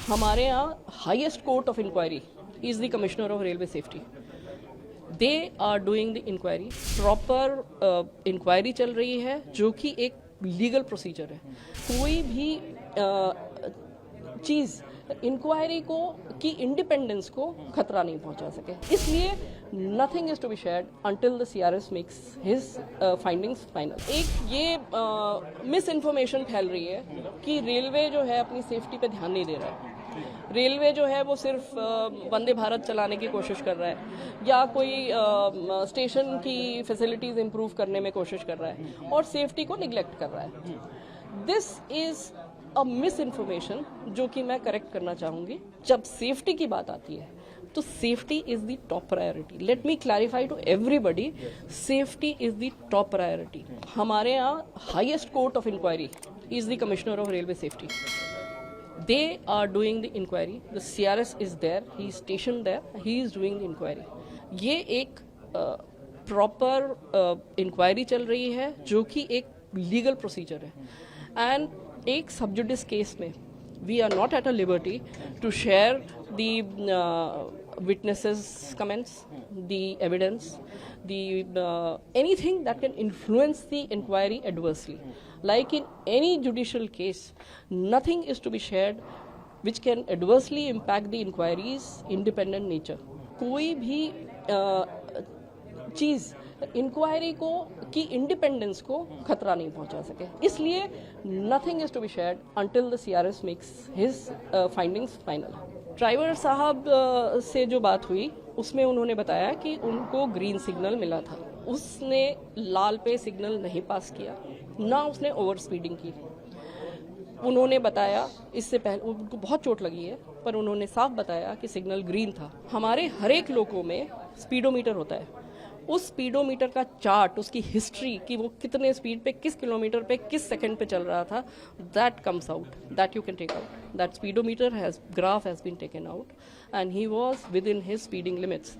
हमारे यहाँ highest court of inquiry is the commissioner of railway safety. They are doing the inquiry. Proper inquiry चल रही है जो कि एक लीगल प्रोसीजर है. कोई भी चीज़ इंक्वायरी को की इंडिपेंडेंस को खतरा नहीं पहुंचा सके. इसलिए nothing is to be shared until the CRS makes his findings final. एक ये मिस इन्फॉर्मेशन फैल रही है कि रेलवे जो है अपनी सेफ्टी पे ध्यान नहीं दे रहा है. रेलवे जो है वो सिर्फ वंदे भारत चलाने की कोशिश कर रहा है या कोई स्टेशन की फैसिलिटीज़ इम्प्रूव करने में कोशिश कर रहा है और सेफ्टी को निगलेक्ट कर रहा है. This is a miss information जो कि मैं करेक्ट करना चाहूँगी. जब सेफ्टी की बात आती है तो safety is the top priority. Let me clarify to everybody, safety is the top priority. हमारे यहाँ highest court of inquiry is the commissioner of railway safety. They are doing the inquiry. The CRS is there. He is stationed there. He is doing the inquiry. ये एक proper inquiry चल रही है जो कि एक लीगल प्रोसीजर है. And एक सब्जुडिस केस में we are not at a liberty to share the witnesses comments, the evidence, the anything that can influence the inquiry adversely. Like in any judicial case, nothing is to be shared which can adversely impact the inquiry's independent nature. कोई भी चीज़ inquiry को की independence को खतरा नहीं पहुंचा सके. इसलिए nothing is to be shared until the CRS makes his findings final. Driver साहब से जो बात हुई उसमें उन्होंने बताया कि उनको ग्रीन सिग्नल मिला था. उसने लाल पे सिग्नल नहीं पास किया, ना उसने ओवर स्पीडिंग की. उन्होंने बताया इससे पहले उनको बहुत चोट लगी है पर उन्होंने साफ बताया कि सिग्नल ग्रीन था. हमारे हर एक लोगों में स्पीडोमीटर होता है. उस स्पीडोमीटर का चार्ट, उसकी हिस्ट्री कि वो कितने स्पीड पे किस किलोमीटर पे किस सेकंड पे चल रहा था, that comes out, that you can take out. That speedometer graph has been taken out and he was within his speeding limits.